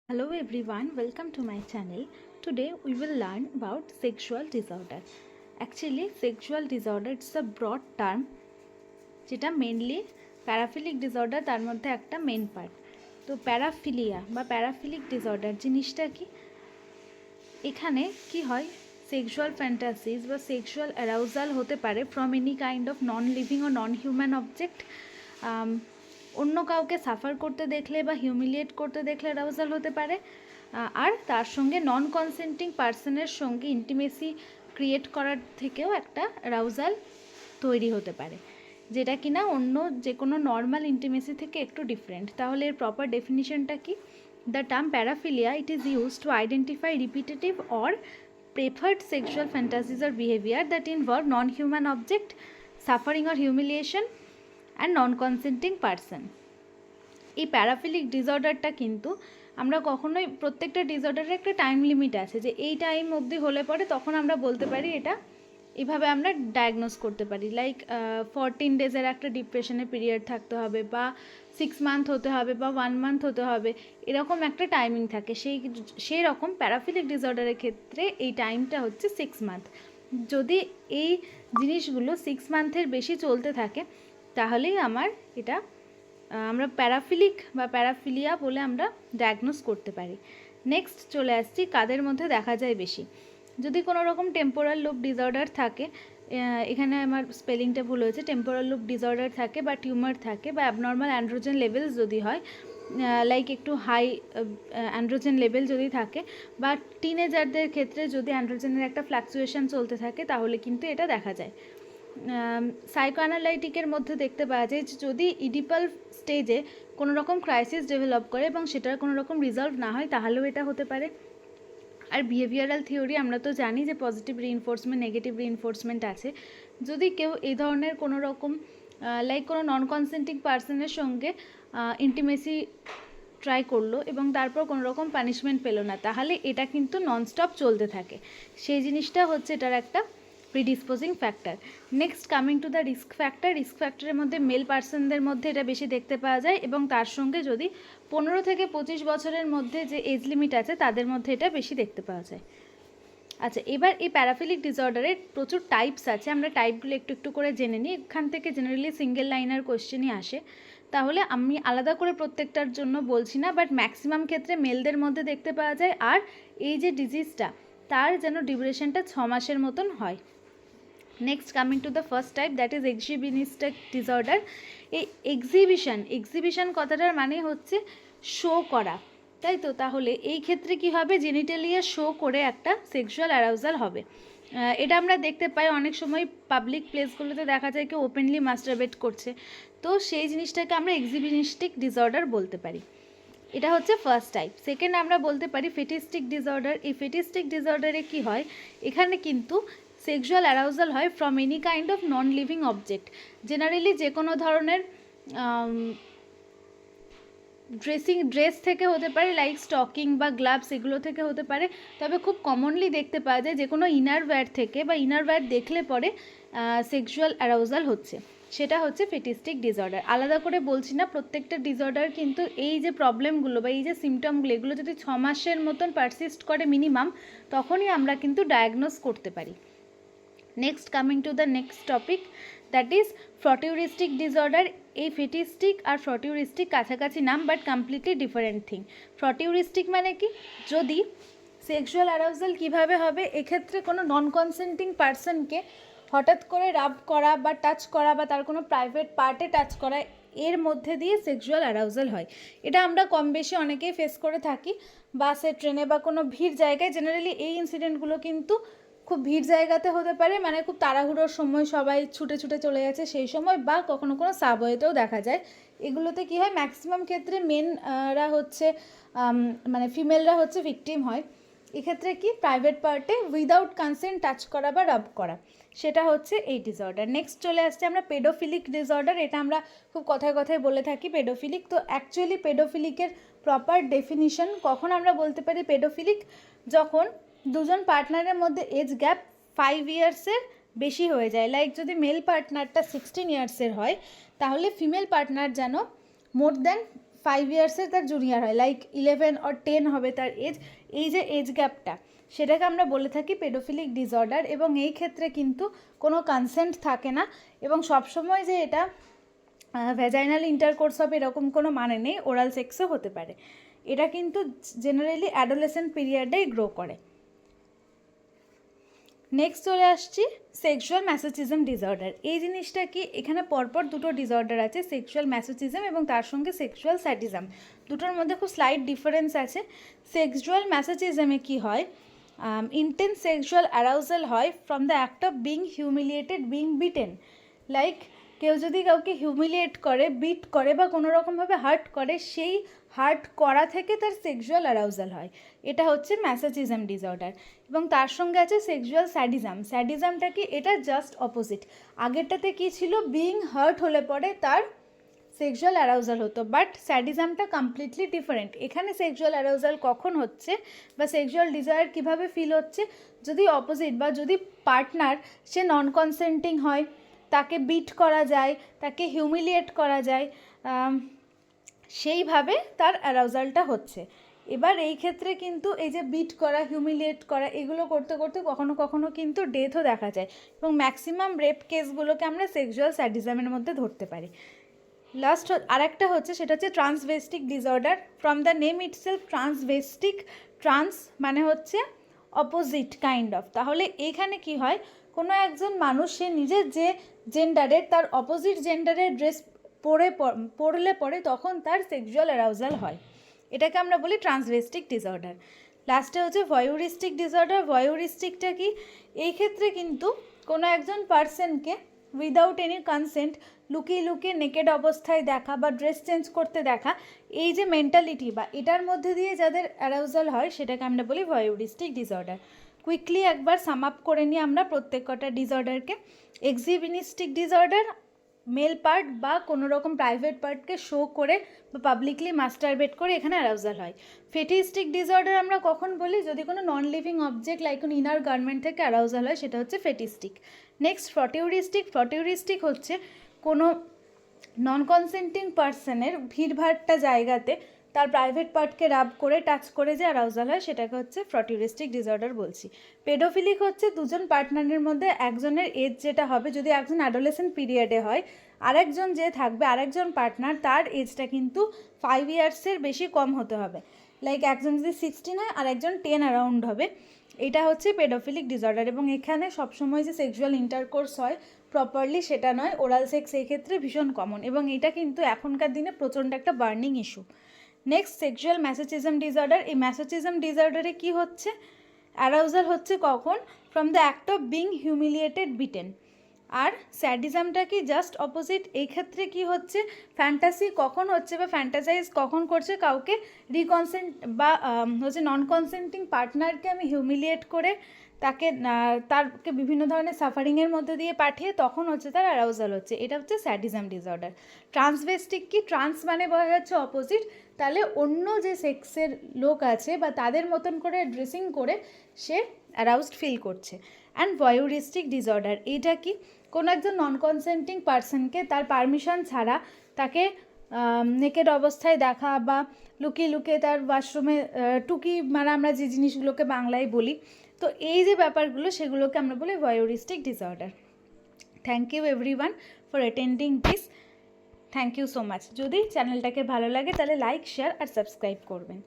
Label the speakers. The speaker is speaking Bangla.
Speaker 1: Hello everyone, welcome to my channel. Today we will learn about sexual disorder. Actually, sexual disorder is a broad term যেটা মেনলি প্যারাফিলিক ডিসঅর্ডার তার মধ্যে একটা মেন পার্ট। তো প্যারাফিলিয়া বা প্যারাফিলিক ডিসঅর্ডার জিনিসটা কি, এখানে কি হয়, সেক্সুয়াল ফ্যান্টাসিজ বা সেক্সুয়াল অ্যারাউজাল হতে পারে from any kind of non living ও নন হিউম্যান অবজেক্ট। অন্য কাউকে সাফার করতে দেখলে বা হিউমিলিয়েট করতে দেখলে অ্যারাউজাল হতে পারে, আর তার সঙ্গে নন কনসেন্টিং পার্সনের সঙ্গে ইন্টিমেসি ক্রিয়েট করার থেকেও একটা অ্যারাউজাল তৈরি হতে পারে, যেটা কিনা অন্য যে কোনো নর্মাল ইন্টিমেসি থেকে একটু ডিফারেন্ট। তাহলে এর প্রপার ডেফিনিশনটা কি? The term paraphilia, it is used to identify repetitive or preferred sexual fantasies or behavior that involve non-human object, suffering or humiliation, and non-consenting person. এই প্যারাফিলিক ডিসঅর্ডারটা কিন্তু আমরা কখনোই, প্রত্যেকটা ডিসঅর্ডারের একটা টাইম লিমিট আছে, যে এই টাইম অবধি হলে পরে তখন আমরা বলতে পারি এটা, এভাবে আমরা ডায়াগনোস করতে পারি। লাইক 14 ডেজের একটা ডিপ্রেশনের পিরিয়ড থাকতে হবে, বা 6 মান্থ হতে হবে, বা 1 মান্থ হতে হবে, এরকম একটা টাইমিং থাকে। সেই রকম প্যারাফিলিক ডিসঅর্ডারের ক্ষেত্রে এই টাইমটা হচ্ছে 6 মান্থ। যদি এই জিনিসগুলো 6 মান্থের বেশি চলতে থাকে তাহলেই আমরা প্যারাফিলিক বা প্যারাফিলিয়া বলে আমরা ডায়াগনোস করতে পারি। নেক্সট চলে আসছি কাদের মধ্যে দেখা যায় বেশি। যদি কোনো রকম টেম্পোরাল লুপ ডিসঅর্ডার থাকে, এখানে আমার স্পেলিংটা ভুল হয়েছে, টেম্পোরাল লুপ ডিসঅর্ডার থাকে বা টিউমার থাকে, বা অ্যাবনর্মাল অ্যান্ড্রোজেন লেভেলস যদি হয়, লাইক একটু হাই অ্যান্ড্রোজেন লেভেল যদি থাকে, বা টিনেজারদের ক্ষেত্রে যদি অ্যান্ড্রোজেনের একটা ফ্লাকচুয়েশন চলতে থাকে, তাহলে কিন্তু এটা দেখা যায়। সাইকোঅ্যানালাইটিকের মধ্যে দেখতে পাওয়া যায় যে যদি ইডিপাল স্টেজে কোনো রকম ক্রাইসিস ডেভেলপ করে এবং সেটার কোনো রকম রিজলভ না হয়, তাহলেও এটা হতে পারে। আর বিহেভিয়ারাল থিওরি আমরা তো জানি যে পজিটিভ রিইনফোর্সমেন্ট, নেগেটিভ রিইনফোর্সমেন্ট আছে। যদি কেউ এই ধরনের কোনো রকম লাইক কোনো নন কনসেন্টিং পার্সনের সঙ্গে ইন্টিমেসি ট্রাই করলো এবং তারপর কোনো রকম পানিশমেন্ট পেলো না, তাহলে এটা কিন্তু ননস্টপ চলতে থাকে। সেই জিনিসটা হচ্ছে এটার একটা predisposing factor. Next coming to the risk factor. Risk ফ্যাক্টরের মধ্যে মেল পার্সনদের মধ্যে এটা বেশি দেখতে পাওয়া যায়, এবং তার সঙ্গে যদি 15 থেকে 25 বছরের মধ্যে যে এজ লিমিট আছে তাদের মধ্যে এটা বেশি দেখতে পাওয়া যায়। আচ্ছা, এবার এই প্যারাফিলিক ডিসঅর্ডারের প্রচুর টাইপস আছে, আমরা টাইপগুলো একটু একটু করে জেনে নিই। এখান থেকে জেনারেলি সিঙ্গেল লাইনার কোশ্চেনই আসে, তাহলে আমি আলাদা করে প্রত্যেকটার জন্য বলছি না, বাট ম্যাক্সিমাম ক্ষেত্রে মেলদের মধ্যে দেখতে পাওয়া যায়। আর এই যে ডিজিজটা, তার যেন ডিউরেশনটা 6 মাসের মতন হয়। Next coming to the first type, that is exhibitionistic disorder. এই এক্সিবিশন কথাটার মানে হচ্ছে শো করা, তাই তো? তাহলে এই ক্ষেত্রে কি হবে, জেনিটালিয়া শো করে একটা সেক্সুয়াল অ্যারাউজাল হবে। এটা আমরা দেখতে পাই অনেক সময় পাবলিক প্লেসগুলোতে, দেখা যায় কেউ ওপেনলি মাস্টারবেট করছে, তো সেই জিনিসটাকে আমরা এক্সিবিশনিস্টিক ডিসঅর্ডার বলতে পারি। এটা হচ্ছে ফার্স্ট টাইপ। সেকেন্ড আমরা বলতে পারি ফেটিস্টিক ডিসঅর্ডার। এই ফেটিস্টিক ডিসঅর্ডারে কি হয়, এখানে কিন্তু সেক্সুয়াল অ্যারাউজাল হয় from any kind of non living object. Generally যে কোনো ধরনের ড্রেস থেকে হতে পারে, লাইক স্টকিং বা গ্লাভস, এগুলো থেকে হতে পারে। তবে খুব কমনলি দেখতে পাওয়া যায় যে কোনো ইনারওয়্যার থেকে, বা ইনারওয়্যার দেখলে পরে সেক্সুয়াল অ্যারাউজাল হচ্ছে, সেটা হচ্ছে ফেটিস্টিক ডিসঅর্ডার। আলাদা করে বলছি না, প্রত্যেকটা ডিসঅর্ডার কিন্তু এই যে প্রবলেমগুলো বা এই যে সিমটমগুলো, এগুলো যদি 6 মাসের মতন পারসিস্ট করে মিনিমাম, তখনই আমরা কিন্তু ডায়াগনোস করতে পারি। Next coming to the next topic, that is frotteuristic disorder. এই ফেটিস্টিক আর ফ্রটিউরিস্টিক কাছাকাছি নাম, but completely different thing. Frotteuristic মানে কি, যদি সেক্সুয়াল অ্যারাউজাল কীভাবে হবে, এক্ষেত্রে কোনো নন কনসেন্টিং পার্সনকে হঠাৎ করে রাব করা বা টাচ করা, বা তার কোনো প্রাইভেট পার্টে টাচ করা, এর মধ্যে দিয়ে সেক্সুয়াল অ্যারাউজাল হয়। এটা আমরা কম বেশি অনেকেই ফেস করে থাকি, বাসে, ট্রেনে, বা কোনো ভিড় জায়গায়। জেনারেলি এই ইনসিডেন্টগুলো কিন্তু খুব ভিড় জায়গাতে হতে পারে, মানে খুব তাড়াহুড়োর সময় সবাই ছুটে ছুটে চলে গেছে সেই সময়, বা কখনো কোনো সাবওয়েতেও দেখা যায়। এগুলোতে কী হয়, ম্যাক্সিমাম ক্ষেত্রে মেনরা হচ্ছে মানে ফিমেলরা হচ্ছে ভিকটিম হয়। এক্ষেত্রে কি, প্রাইভেট পার্টে উইদাউট কনসেন্ট টাচ করা বা রাব করা, সেটা হচ্ছে এই ডিসঅর্ডার। নেক্সট চলে আসছে আমরা পেডোফিলিক ডিসঅর্ডার। এটা আমরা খুব কথায় কথায় বলে থাকি পেডোফিলিক। তো অ্যাকচুয়ালি পেডোফিলিকের প্রপার ডেফিনিশন কখন আমরা বলতে পারি পেডোফিলিক, যখন দুজন পার্টনারের মধ্যে এজ গ্যাপ 5 ইয়ার্সের বেশি হয়ে যায়। লাইক যদি মেল পার্টনারটা 16 ইয়ার্সের হয়, তাহলে ফিমেল পার্টনার যেন মোর দ্যান 5 ইয়ার্সের তার জুনিয়র হয়, লাইক 11 or 10 হবে তার এজ, এই যে এজ গ্যাপটা সেটাকে আমরা বলে থাকি পেডোফিলিক ডিসঅর্ডার। এবং এই ক্ষেত্রে কিন্তু কোনো কনসেন্ট থাকে না এবং সবসময় যে এটা ভ্যাজাইনাল ইন্টারকোর্স হবে এরকম কোনো মানে নেই, ওরাল সেক্সও হতে পারে। এটা কিন্তু জেনারেলি অ্যাডোলেসেন্ট পিরিয়ডেই গ্রো করে। নেক্সট চলে আসছি সেক্সুয়াল ম্যাসোচিজম ডিসঅর্ডার। এই জিনিসটা কি, এখানে পরপর দুটো ডিসঅর্ডার আছে, সেক্সুয়াল ম্যাসোচিজম এবং তার সঙ্গে সেক্সুয়াল স্যাডিজম। দুটোর মধ্যে খুব স্লাইট ডিফারেন্স আছে। সেক্সুয়াল ম্যাসোচিজমে কি হয়, ইন্টেন্স সেক্সুয়াল অ্যারাউজাল হয় from the act of being humiliated, being beaten. Like কেউ যদি কাউকে হিউমিলিয়েট করে, বিট করে বা কোনো রকমভাবে হার্ট করে, সেই হার্ট করা থেকে তার সেক্সুয়াল অ্যারাউজাল হয়। এটা হচ্ছে ম্যাসোচিজম ডিসঅর্ডার। এবং তার সঙ্গে আছে সেক্সুয়াল স্যাডিজম। স্যাডিজমটা কি, এটা জাস্ট অপোজিট। আগেরটাতে কি ছিল, বিং হার্ট হলে পরে তার সেক্সুয়াল অ্যারাউজাল হতো, বাট স্যাডিজমটা কমপ্লিটলি ডিফারেন্ট। এখানে সেক্সুয়াল অ্যারাউজাল কখন হচ্ছে বা সেক্সুয়াল ডিজায়ার কীভাবে ফিল হচ্ছে, যদি অপোজিট বা যদি পার্টনার সে নন কনসেন্টিং হয়, তাকে বিট করা যায়, তাকে হিউমিলিয়েট করা যায়, সেইভাবে তার অ্যারাউজালটা হচ্ছে। এবার এই ক্ষেত্রে কিন্তু এই যে বিট করা, হিউমিলিয়েট করা, এগুলো করতে করতে কখনো কখনো কিন্তু ডেথও দেখা যায় এবং ম্যাক্সিমাম রেপ কেসগুলোকে আমরা সেক্সুয়াল স্যাডিজমের মধ্যে ধরতে পারি। লাস্ট আরেকটা হচ্ছে, সেটা হচ্ছে transvestic disorder. From the name itself transvestic, trans মানে হচ্ছে অপোজিট কাইন্ড অফ। তাহলে এখানে কি হয়, কোনো একজন মানুষ সে নিজের যে জেন্ডারের তার অপোজিট জেন্ডারের ড্রেস পরলে পরে তখন তার সেক্সুয়াল অ্যারাউজাল হয়। এটাকে আমরা বলি ট্রান্সভেস্টিক ডিসঅর্ডার। লাস্টে হচ্ছে ভয়ুরিস্টিক ডিসঅর্ডার। ভয়ুরিস্টিকটা কি, এই ক্ষেত্রে কিন্তু কোনো একজন পার্সনকে উইদাউট এনি কনসেন্ট লুকিয়ে লুকিয়ে নেকেড অবস্থায় দেখা বা ড্রেস চেঞ্জ করতে দেখা, এই যে মেন্টালিটি বা এটার মধ্যে দিয়ে যাদের অ্যারাউজাল হয় সেটাকে আমরা বলি ভয়ুরিস্টিক ডিসঅর্ডার। কুইকলি একবার সাম আপ করে নিই আমরা প্রত্যেক কটা ডিসঅর্ডারকে। এক্সিবিনিস্টিক ডিসঅর্ডার, মেল পার্ট বা কোনো রকম প্রাইভেট পার্টকে শো করে বা পাবলিকলি মাস্টারবেট করে এখানে অ্যারাউজাল হয়। ফেটিস্টিক ডিসঅর্ডার আমরা কখন বলি, যদি কোনো নন লিভিং অবজেক্ট লাইক কোনো ইনার গার্মেন্ট থেকে অ্যারাউজাল হয়, সেটা হচ্ছে ফেটিস্টিক। নেক্সট ফটিউরিস্টিক। ফটিউরিস্টিক হচ্ছে কোনো নন কনসেন্টিং পার্সনের ভিড়ভাট্টা জায়গাতে তার প্রাইভেট পার্টকে রাব করে টাচ করে যে অ্যারাউজাল হয় সেটাকে হচ্ছে ফটিউরিস্টিক ডিসঅর্ডার বলছি। পেডোফিলিক হচ্ছে দুজন পার্টনারের মধ্যে একজনের এজ যেটা হবে, যদি একজন অ্যাডোলেসেন্ট পিরিয়ডে হয়, আরেকজন যে থাকবে আরেকজন পার্টনার তার এজটা কিন্তু 5 ইয়ার্সের বেশি কম হতে হবে। লাইক একজন যদি 16 হয় আর একজন 10 অ্যারাউন্ড হবে, এটা হচ্ছে পেডোফিলিক ডিসঅর্ডার। এবং এখানে সবসময় যে সেক্সুয়াল ইন্টারকোর্স হয় প্রপারলি সেটা নয়, ওরাল সেক্স এই ক্ষেত্রে ভীষণ কমন এবং এটা কিন্তু এখনকার দিনে প্রচণ্ড একটা burning issue. Next sexual masochism disorder. এই ম্যাসোচিজম ডিসঅর্ডারে কি হচ্ছে, অ্যারাউজাল হচ্ছে কখন, from the act of being humiliated, beaten. আর স্যাডিজমটা কি, জাস্ট অপোজিট। এই ক্ষেত্রে কি হচ্ছে, ফ্যান্টাসি কখন হচ্ছে বা ফ্যান্টাসাইজ কখন করছে, কাউকে রিকনসেন্ট বা হচ্ছে নন কনসেন্টিং পার্টনারকে আমি হিউমিলিয়েট করে তারকে বিভিন্ন ধরনের সাফারিংয়ের মধ্যে দিয়ে পাঠিয়ে তখন হচ্ছে তার অ্যারাউজাল হচ্ছে। এটা হচ্ছে স্যাডিজম ডিসঅর্ডার। ট্রান্সভেস্টিক কি, ট্রান্স মানে বোঝা যাচ্ছে অপোজিট, তাহলে অন্য যে সেক্সের লোক আছে বা তাদের মতন করে ড্রেসিং করে সে অ্যারাউজড ফিল করছে। অ্যান্ড ভয়ুরিস্টিক ডিসঅর্ডার, এইটা কি, কোনো একজন নন কনসেন্টিং পার্সনকে তার পারমিশন ছাড়া তাকে নেকেড অবস্থায় দেখা বা লুকিয়ে লুকিয়ে তার ওয়াশরুমে টুকি মানে আমরা যে জিনিসগুলোকে বাংলায় বলি, তো এই যে ব্যাপারগুলো সেগুলোকে আমরা বলি voyeuristic disorder. Thank you everyone for attending this. Thank you so much. যদি চ্যানেলটাকে ভালো লাগে তাহলে লাইক, শেয়ার আর সাবস্ক্রাইব করবেন।